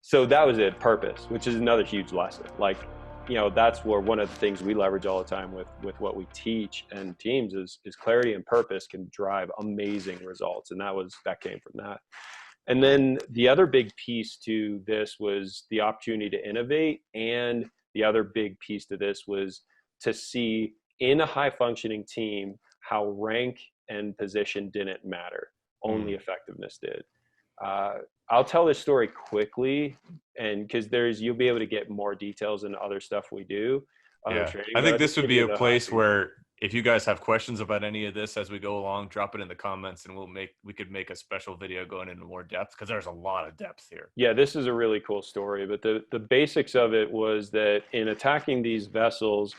So that was it, purpose, which is another huge lesson. Like, that's where one of the things we leverage all the time with what we teach and teams is clarity and purpose can drive amazing results. And that came from that. And then the other big piece to this was the opportunity to innovate. And the other big piece to this was to see in a high functioning team how rank and position didn't matter, only Mm. effectiveness did. Uh, I'll tell this story quickly, and because you'll be able to get more details in other stuff we do, other Yeah. training, I but think I'll this just would give be you a the high place piece. where if you guys have questions about any of this as we go along, drop it in the comments and we could make a special video going into more depth because there's a lot of depth here. Yeah, this is a really cool story, but the basics of it was that in attacking these vessels,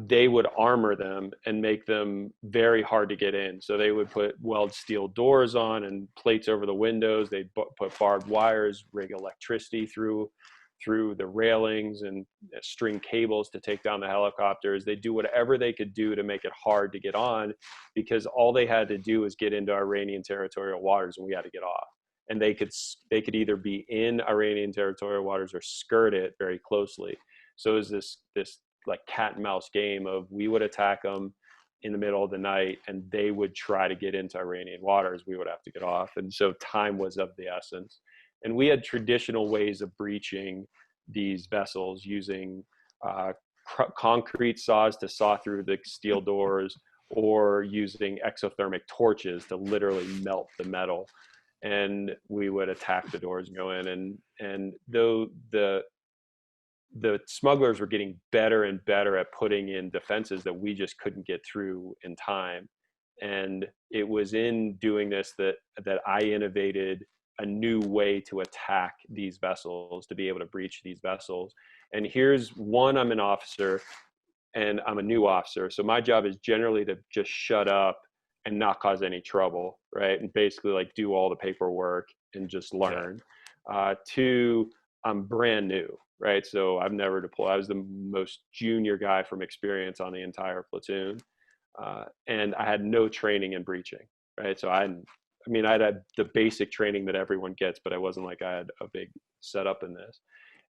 they would armor them and make them very hard to get in. So they would weld steel doors on and plates over the windows. They'd put barbed wires, rig electricity through the railings and string cables to take down the helicopters. They do whatever they could do to make it hard to get on, because all they had to do was get into Iranian territorial waters and we had to get off. And they could either be in Iranian territorial waters or skirt it very closely. So it was this like cat and mouse game of we would attack them in the middle of the night and they would try to get into Iranian waters. We would have to get off. And so time was of the essence. And we had traditional ways of breaching these vessels using concrete saws to saw through the steel doors, or using exothermic torches to literally melt the metal. And we would attack the doors and go in. And though the smugglers were getting better and better at putting in defenses that we just couldn't get through in time. And it was in doing this that I innovated a new way to attack these vessels, to be able to breach these vessels. And here's one: I'm an officer and I'm a new officer. So my job is generally to just shut up and not cause any trouble, right? And basically like do all the paperwork and just Yeah. learn. Two, I'm brand new, right? So I've never deployed. I was the most junior guy from experience on the entire platoon. And I had no training in breaching, right? So I'd had the basic training that everyone gets, but I wasn't like I had a big setup in this.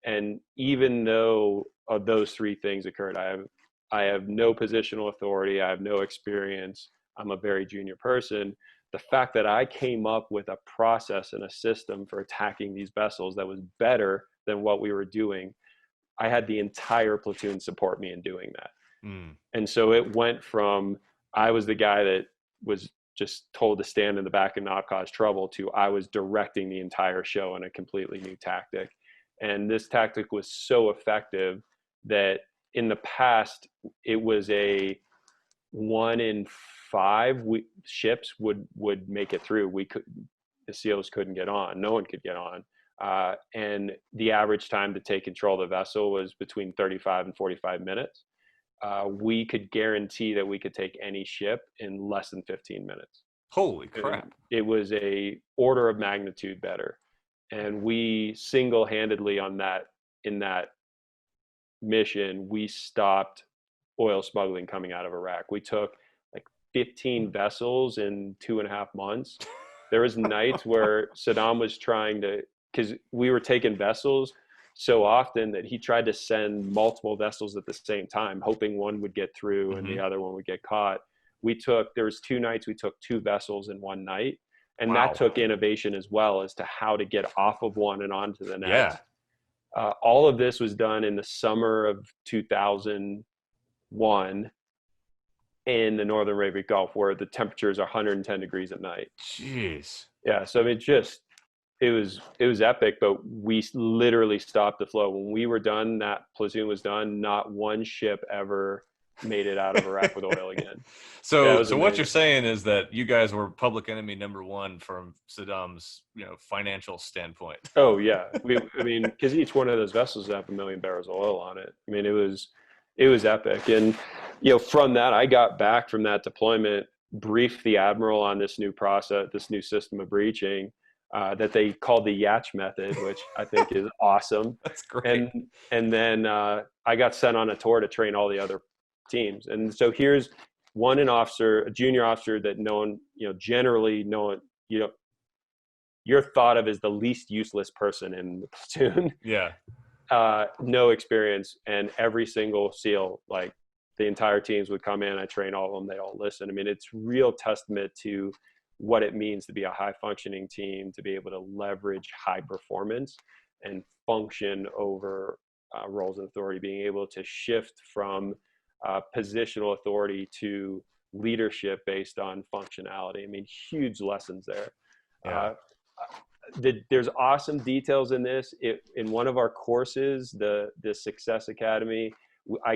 And even though those three things occurred, I have no positional authority. I have no experience. I'm a very junior person. The fact that I came up with a process and a system for attacking these vessels that was better than what we were doing, I had the entire platoon support me in doing that. Mm. And so it went from I was the guy that was just told to stand in the back and not cause trouble to I was directing the entire show in a completely new tactic. And this tactic was so effective that in the past, it was a 1 in 5 ships would make it through. The SEALs couldn't get on. No one could get on. And the average time to take control of the vessel was between 35 and 45 minutes. We could guarantee that we could take any ship in less than 15 minutes. Holy And crap. it was a order of magnitude better. And we single-handedly in that mission, we stopped oil smuggling coming out of Iraq. We took like 15 vessels in 2.5 months. There was nights where Saddam was trying to, because we were taking vessels so often that he tried to send multiple vessels at the same time, hoping one would get through and the Hmm. other one would get caught. There was 2 nights we took 2 vessels in one night. And that Wow. took innovation as well as to how to get off of one and onto the Yeah. next. All of this was done in the summer of 2001 in the Northern Arabian Gulf, where the temperatures are 110 degrees at night. Jeez. Yeah, so I mean, it was epic, but we literally stopped the flow when we were done. That platoon was done. Not one ship ever made it out of Iraq with oil again. Yeah, it So, was so what you're amazing. saying is that you guys were public enemy number one from Saddam's, financial standpoint. Oh yeah, I mean, because each one of those vessels had 1 million barrels of oil on it. I mean, it was epic. And from that, I got back from that deployment, briefed the admiral on this new process, this new system of breaching, that they called the Yatch method, which I think is awesome. That's great. And then I got sent on a tour to train all the other teams. And so here's an officer, a junior officer that no one, generally no one, you know, you're thought of as the least useless person in the platoon. Yeah. No experience, and every single SEAL, like the entire teams would come in. I train all of them. They all listen. I mean, it's real testament to what it means to be a high functioning team, to be able to leverage high performance and function over roles of authority, being able to shift from positional authority to leadership based on functionality. I mean, huge lessons there. Yeah. There's awesome details in this. In one of our courses, the Success Academy, I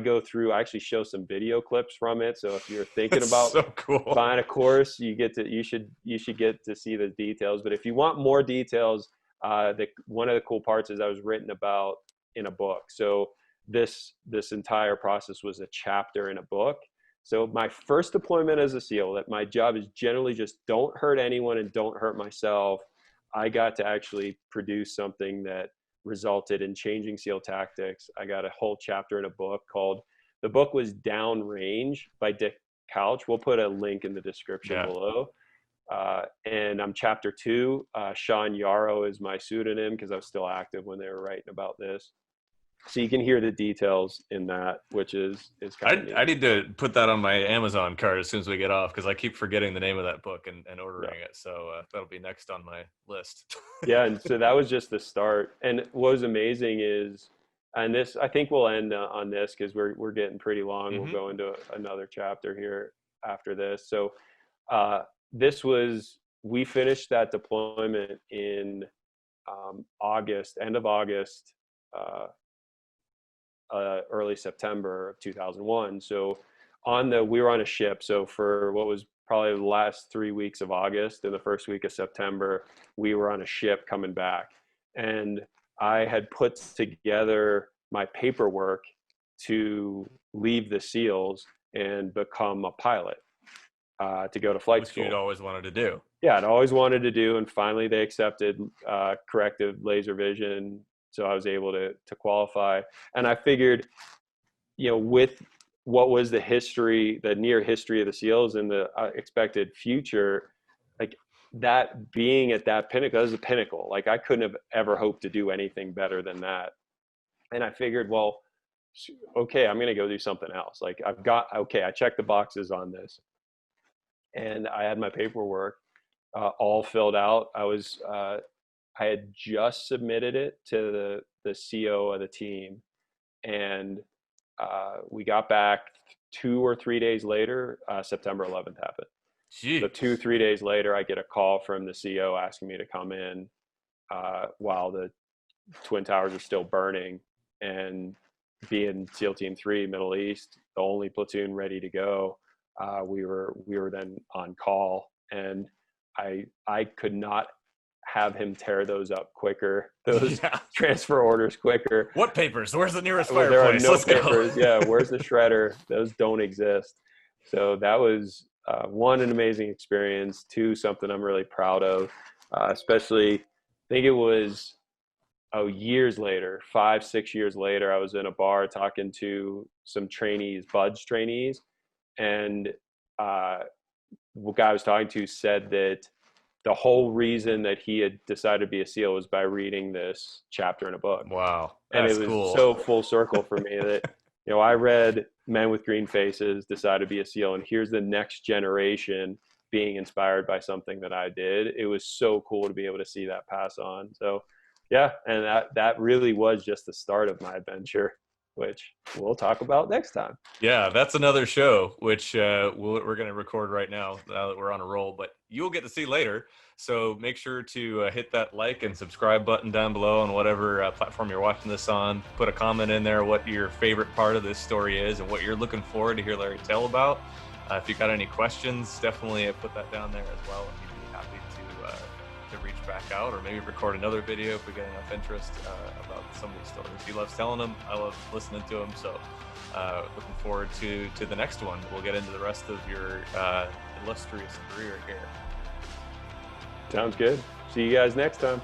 actually show some video clips from it. So if you're thinking That's about so cool. buying a course, you should get to see the details. But if you want more details, one of the cool parts is I was written about in a book. So this entire process was a chapter in a book. So my first deployment as a SEAL, that my job is generally just don't hurt anyone and don't hurt myself. I got to actually produce something that resulted in changing SEAL tactics. I got a whole chapter in a book the book was Downrange by Dick Couch. We'll put a link in the description below. And I'm chapter 2. Sean Yarrow is my pseudonym because I was still active when they were writing about this. So you can hear the details in that, which is kind of neat. I need to put that on my Amazon card as soon as we get off, because I keep forgetting the name of that book and ordering it. So that'll be next on my list. Yeah, and so that was just the start. And what was amazing is, and this, I think we'll end on this because we're getting pretty long. Mm-hmm. We'll go into another chapter here after this. So we finished that deployment in August, end of August, early September of 2001. So we were on a ship. So for what was probably the last 3 weeks of August and the first week of September, we were on a ship coming back. And I had put together my paperwork to leave the SEALs and become a pilot, to go to flight school. Which you'd always wanted to do. Yeah, I'd always wanted to do. And finally they accepted corrective laser vision. So I was able to qualify. And I figured, with what was the near history of the SEALs and the expected future, like that being at that pinnacle, that was the pinnacle. Like I couldn't have ever hoped to do anything better than that. And I figured, well, okay, I'm going to go do something else. Like I checked the boxes on this. And I had my paperwork all filled out. I had just submitted it to the CO of the team, and we got back 2 or 3 days later. September 11th happened. Jeez. So 2-3 days later, I get a call from the CO asking me to come in while the Twin Towers are still burning, and being SEAL Team 3 Middle East, the only platoon ready to go. We were then on call, and I could not have him tear those up quicker, those transfer orders quicker. What papers? Where's the nearest Well, fireplace? there are no Let's papers. go. Yeah, where's the shredder? Those don't exist. So that was one, an amazing experience. 2, something I'm really proud of, especially. I think it was years later, 5-6 years later, I was in a bar talking to some trainees, BUDS trainees, and the guy I was talking to said that the whole reason that he had decided to be a SEAL was by reading this chapter in a book. Wow. And That's it was cool. so full circle for me that, I read Men with Green Faces, decided to be a SEAL, and here's the next generation being inspired by something that I did. It was so cool to be able to see that pass on. So yeah, and that really was just the start of my adventure, which we'll talk about next time. Yeah, that's another show, which we're going to record right now that we're on a roll, but you'll get to see later. So make sure to hit that like and subscribe button down below on whatever platform you're watching this on. Put a comment in there what your favorite part of this story is and what you're looking forward to hear Larry tell about. If you got any questions, definitely put that down there as well. He'd be happy to reach back out, or maybe record another video if we get enough interest about some of these stories. He loves telling them. I love listening to them. So looking forward to the next one. We'll get into the rest of your illustrious career here. Sounds good. See you guys next time.